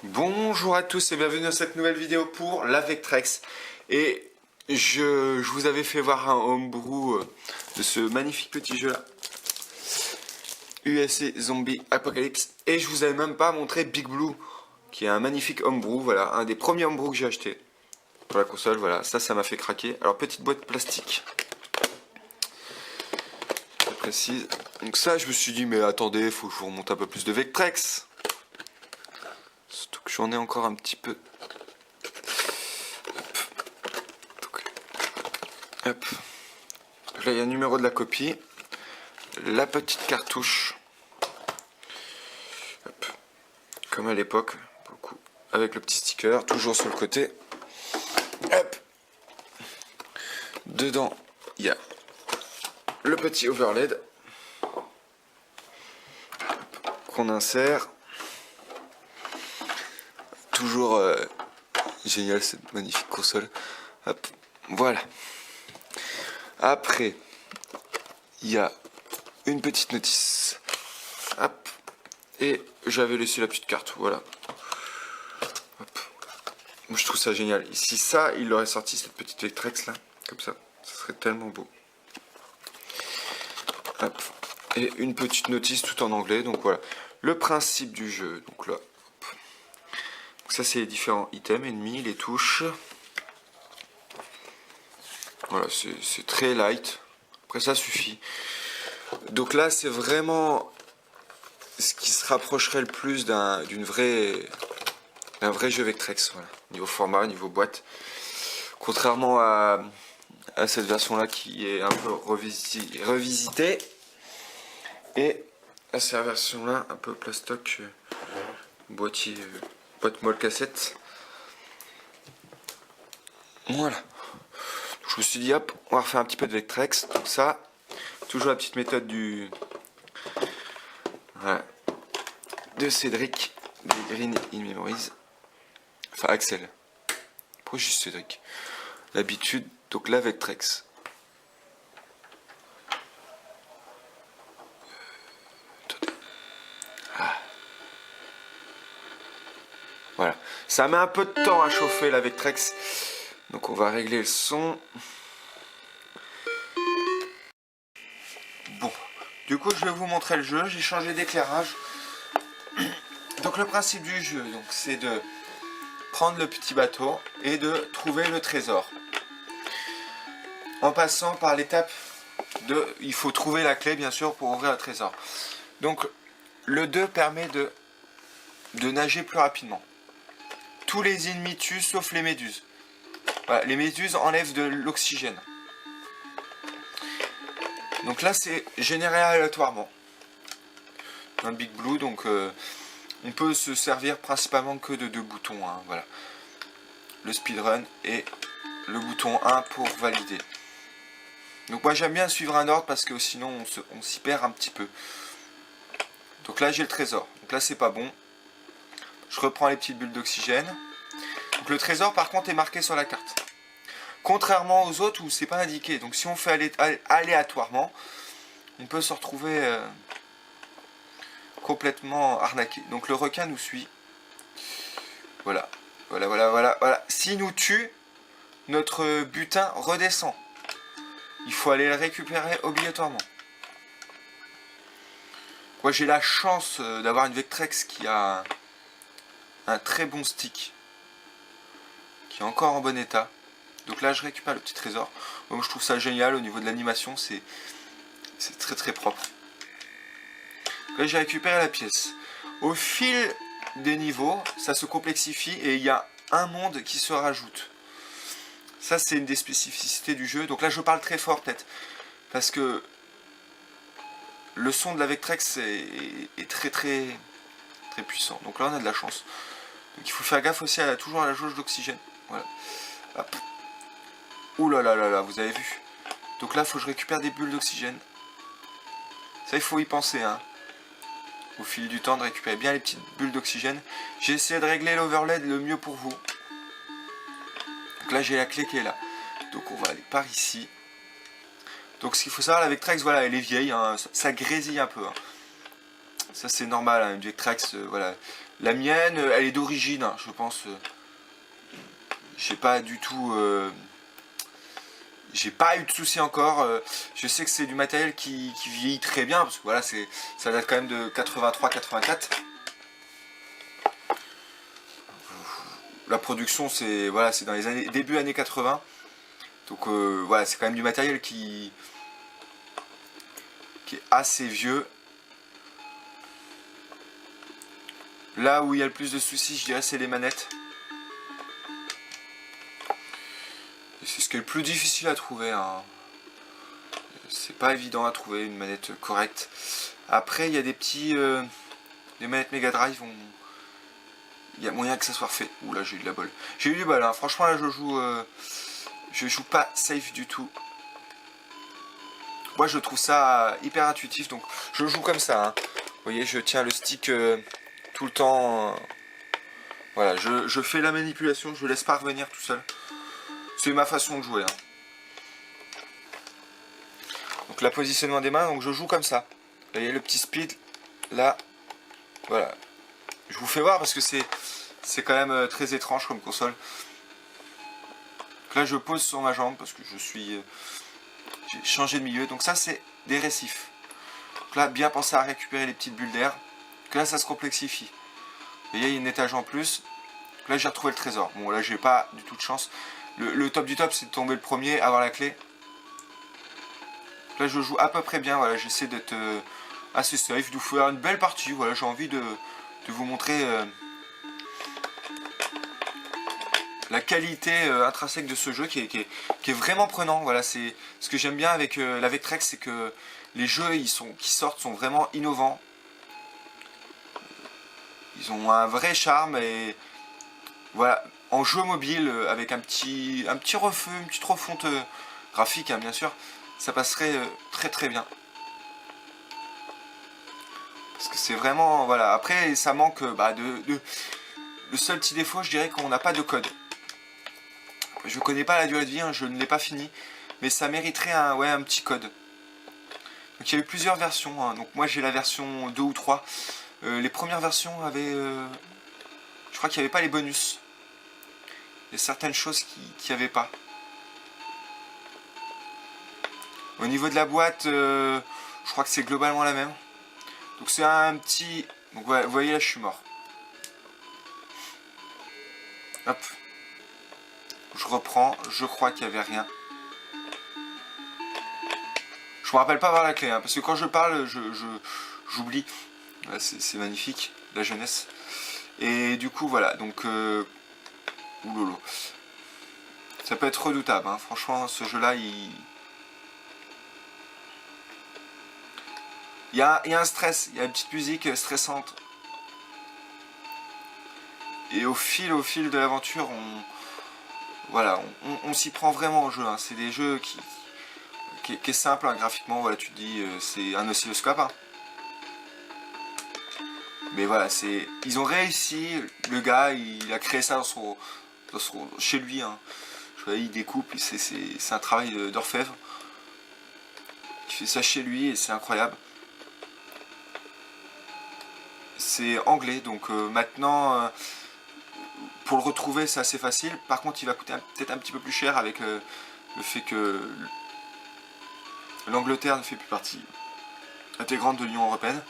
Bonjour à tous et bienvenue dans cette nouvelle vidéo pour la Vectrex. Et je vous avais fait voir un homebrew de ce magnifique petit jeu là, USA Zombie Apocalypse. Et je vous avais même pas montré Big Blue, qui est un magnifique homebrew, voilà, un des premiers homebrew que j'ai acheté pour la console, voilà, ça m'a fait craquer. Alors petite boîte plastique, très précise. Donc ça je me suis dit mais attendez, faut que je vous remonte un peu plus de Vectrex. Surtout que j'en ai encore un petit peu. Hop. Donc là il y a le numéro de la copie, la petite cartouche, hop. Comme à l'époque, beaucoup, avec le petit sticker, toujours sur le côté. Hop. Dedans il y a le petit overlay qu'on insère. Toujours génial cette magnifique console. Hop. Voilà. Après, il y a une petite notice. Hop. Et j'avais laissé la petite carte. Voilà. Hop. Moi, je trouve ça génial. Ici, ça, il aurait sorti cette petite Vectrex là. Comme ça. Ça serait tellement beau. Hop. Et une petite notice tout en anglais. Donc voilà. Le principe du jeu. Donc là. Hop. Donc ça, c'est les différents items ennemis, les touches. Voilà, c'est très light. Après ça suffit. Donc là c'est vraiment ce qui se rapprocherait le plus d'un vrai jeu Vectrex. Voilà. Niveau format, niveau boîte. Contrairement à cette version là qui est un peu revisitée. Et à cette version là un peu plastoc, boîtier, boîte molle cassette. Voilà. Je me suis dit hop, on va refaire un petit peu de Vectrex, donc ça, toujours la petite méthode voilà, de Cédric, des Green in Memories, enfin Axel, pourquoi juste Cédric, l'habitude, donc la Vectrex. Ah. Voilà, ça met un peu de temps à chauffer la Vectrex. Donc on va régler le son. Bon, du coup je vais vous montrer le jeu. J'ai changé d'éclairage. Donc le principe du jeu, donc c'est de prendre le petit bateau et de trouver le trésor. En passant par l'étape de, il faut trouver la clé bien sûr pour ouvrir le trésor. Donc le 2 permet de nager plus rapidement. Tous les ennemis tuent sauf les méduses. Voilà, les méduses enlèvent de l'oxygène. Donc là c'est généré aléatoirement. Un Big Blue, donc on peut se servir principalement que de deux boutons. Hein, voilà. Le speedrun et le bouton 1 pour valider. Donc moi j'aime bien suivre un ordre parce que sinon on s'y perd un petit peu. Donc là j'ai le trésor. Donc là c'est pas bon. Je reprends les petites bulles d'oxygène. Donc le trésor par contre est marqué sur la carte. Contrairement aux autres où c'est pas indiqué. Donc si on fait aléatoirement, on peut se retrouver complètement arnaqué. Donc le requin nous suit. Voilà. Voilà. S'il nous tue, notre butin redescend. Il faut aller le récupérer obligatoirement. Moi j'ai la chance d'avoir une Vectrex qui a un très bon stick. Qui est encore en bon état. Donc là je récupère le petit trésor. Donc je trouve ça génial au niveau de l'animation, c'est très propre. Là j'ai récupéré la pièce. Au fil des niveaux, ça se complexifie et il y a un monde qui se rajoute. Ça c'est une des spécificités du jeu. Donc là je parle très fort peut-être. Parce que le son de la Vectrex est très puissant. Donc là on a de la chance. Donc il faut faire gaffe aussi toujours à la jauge d'oxygène. Voilà. Hop. Ouh là là, vous avez vu. Donc là, il faut que je récupère des bulles d'oxygène. Ça, il faut y penser, hein. Au fil du temps, de récupérer bien les petites bulles d'oxygène. J'ai essayé de régler l'overlay le mieux pour vous. Donc là, j'ai la clé qui est là. Donc on va aller par ici. Donc ce qu'il faut savoir, la Vectrex, voilà, elle est vieille. Hein. Ça grésille un peu. Hein. Ça, c'est normal, hein. Une Vectrex, voilà. La mienne, elle est d'origine, hein, je pense. J'ai pas du tout... j'ai pas eu de soucis encore. Je sais que c'est du matériel qui vieillit très bien, parce que voilà, ça date quand même de 83-84. La production, c'est voilà, c'est dans les années, début années 80. Donc voilà, c'est quand même du matériel qui est assez vieux. Là où il y a le plus de soucis, je dirais, c'est les manettes. C'est ce qui est le plus difficile à trouver, hein. C'est pas évident à trouver une manette correcte. Après, il y a des petits... les manettes Mega Drive, il y a moyen que ça soit refait. Ouh là, j'ai eu de la bol. J'ai eu du bol, hein. Franchement, là, je joue pas safe du tout. Moi, je trouve ça hyper intuitif, donc je joue comme ça, hein. Vous voyez, je tiens le stick tout le temps. Voilà, je fais la manipulation, je laisse pas revenir tout seul. C'est ma façon de jouer, hein. Donc, le positionnement des mains, donc je joue comme ça. Vous voyez, le petit speed, là. Voilà. Je vous fais voir parce que c'est quand même très étrange comme console. Donc là, je pose sur ma jambe parce que j'ai changé de milieu. Donc ça, c'est des récifs. Donc là, bien penser à récupérer les petites bulles d'air. Donc là, ça se complexifie. Vous voyez, il y a une étage en plus. Donc là, j'ai retrouvé le trésor. Bon, là, j'ai pas du tout de chance. Le top du top, c'est de tomber le premier, avoir la clé. Donc là, je joue à peu près bien. Voilà, j'essaie d'être assez safe, de vous faire une belle partie. Voilà, j'ai envie de vous montrer la qualité intrinsèque de ce jeu qui est vraiment prenant. Voilà, c'est ce que j'aime bien avec la Vectrex, c'est que les jeux qui sortent sont vraiment innovants. Ils ont un vrai charme et voilà, en jeu mobile avec un petit refeu, une petite refonte graphique, hein, bien sûr, ça passerait très très bien. Parce que c'est vraiment, voilà, après ça manque le seul petit défaut, je dirais qu'on n'a pas de code. Je connais pas la durée de vie, hein, je ne l'ai pas fini, mais ça mériterait un petit code. Donc il y a eu plusieurs versions, hein. Donc moi j'ai la version 2 ou 3. Les premières versions avaient... je crois qu'il n'y avait pas les bonus. Il y a certaines choses qu'il n'y avait pas. Au niveau de la boîte, je crois que c'est globalement la même. Donc c'est un petit... Donc vous voyez là, je suis mort. Hop. Je reprends, je crois qu'il n'y avait rien. Je me rappelle pas avoir la clé, hein, parce que quand je parle, j'oublie. C'est magnifique, la jeunesse. Et du coup, voilà, donc... oulolo. Ça peut être redoutable, hein. Franchement, ce jeu-là, il y a un stress, il y a une petite musique stressante. Et au fil de l'aventure, on s'y prend vraiment au jeu, hein. C'est des jeux qui est simple, hein, graphiquement. Voilà, tu te dis, c'est un oscilloscope, hein. Mais voilà, ils ont réussi. Le gars, il a créé ça chez lui, hein. Il découpe, c'est un travail d'orfèvre. Il fait ça chez lui et c'est incroyable. C'est anglais, donc maintenant, pour le retrouver, c'est assez facile. Par contre, il va coûter peut-être un petit peu plus cher avec le fait que l'Angleterre ne fait plus partie intégrante de l'Union Européenne.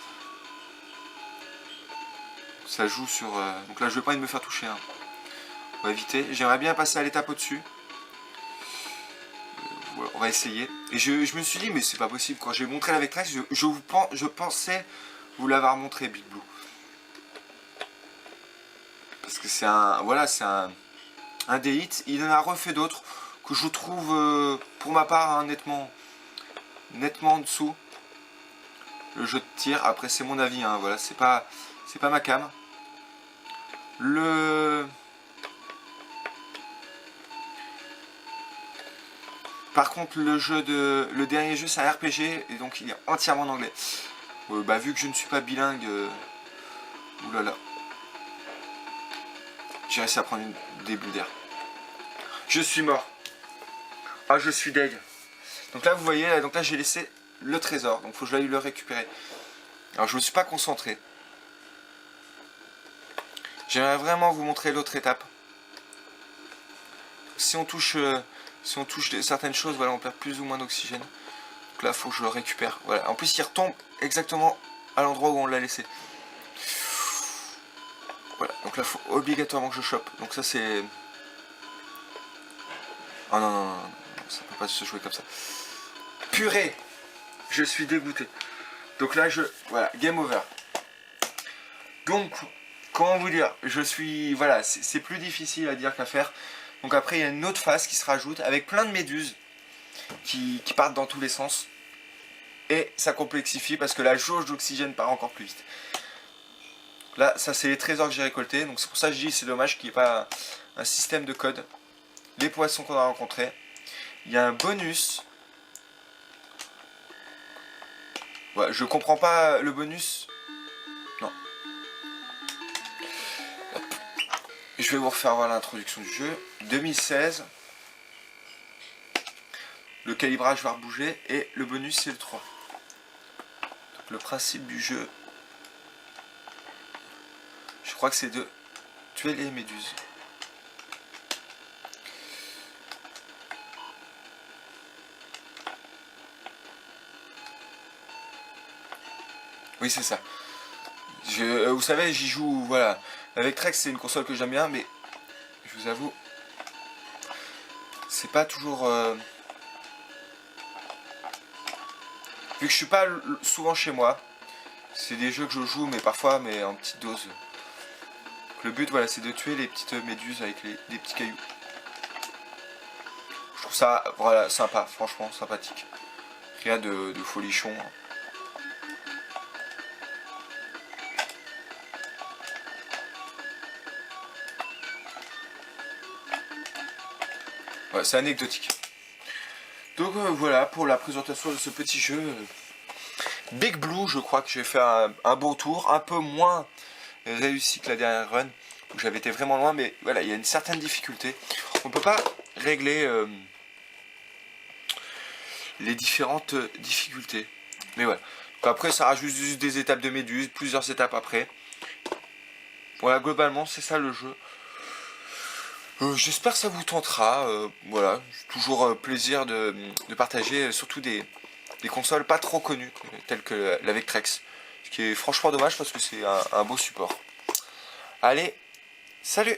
Ça joue sur... donc là, je vais pas me faire toucher, hein. On va éviter. J'aimerais bien passer à l'étape au-dessus. Voilà, on va essayer. Et je me suis dit, mais c'est pas possible. Quand j'ai montré la Vectrex, je pensais vous l'avoir montré, Big Blue. Parce que c'est un des hits. Il en a refait d'autres que je trouve, pour ma part, hein, nettement en dessous. Le jeu de tir. Après, c'est mon avis, hein, voilà, c'est pas ma cam. Par contre, le dernier jeu, c'est un RPG et donc il est entièrement en anglais. Vu que je ne suis pas bilingue, oulala. J'ai réussi à prendre des bulles d'air. Je suis mort. Ah, je suis deg. Donc là, vous voyez, là, j'ai laissé le trésor. Donc, il faut que je aille le récupérer. Alors, je ne me suis pas concentré. J'aimerais vraiment vous montrer l'autre étape. Si on touche certaines choses, voilà, on perd plus ou moins d'oxygène. Donc là, il faut que je le récupère. Voilà. En plus, il retombe exactement à l'endroit où on l'a laissé. Voilà. Donc là, il faut obligatoirement que je chope. Donc ça, c'est... Oh non, non, non, non, ça peut pas se jouer comme ça. Purée! Je suis dégoûté. Donc là, voilà, game over. Donc, comment vous dire, je suis... Voilà, c'est plus difficile à dire qu'à faire. Donc après, il y a une autre phase qui se rajoute avec plein de méduses qui partent dans tous les sens. Et ça complexifie parce que la jauge d'oxygène part encore plus vite. Là, ça c'est les trésors que j'ai récoltés. Donc c'est pour ça que je dis c'est dommage qu'il n'y ait pas un système de code. Les poissons qu'on a rencontrés. Il y a un bonus. Ouais, je comprends pas le bonus. Non. Hop. Je vais vous refaire voir l'introduction du jeu. 2016. Le calibrage va rebouger et le bonus c'est le 3. Donc, le principe du jeu, je crois que c'est de tuer les méduses. Oui, c'est ça. Vous savez, j'y joue, voilà. Avec Trex, c'est une console que j'aime bien, mais je vous avoue, c'est pas toujours... Vu que je suis pas souvent chez moi, c'est des jeux que je joue, mais parfois, mais en petite dose. Donc, le but, voilà, c'est de tuer les petites méduses avec les petits cailloux. Je trouve ça, voilà, sympa, franchement, sympathique. Rien de folichon. Ouais, c'est anecdotique. Donc voilà pour la présentation de ce petit jeu. Big Blue, je crois que j'ai fait un bon tour, un peu moins réussi que la dernière run, où j'avais été vraiment loin, mais voilà, il y a une certaine difficulté. On ne peut pas régler les différentes difficultés. Mais voilà. Donc après, ça rajoute juste des étapes de méduse, plusieurs étapes après. Voilà, globalement, c'est ça le jeu. J'espère que ça vous tentera. Voilà, toujours plaisir de partager surtout des consoles pas trop connues, telles que la Vectrex. Ce qui est franchement dommage parce que c'est un beau support. Allez, salut!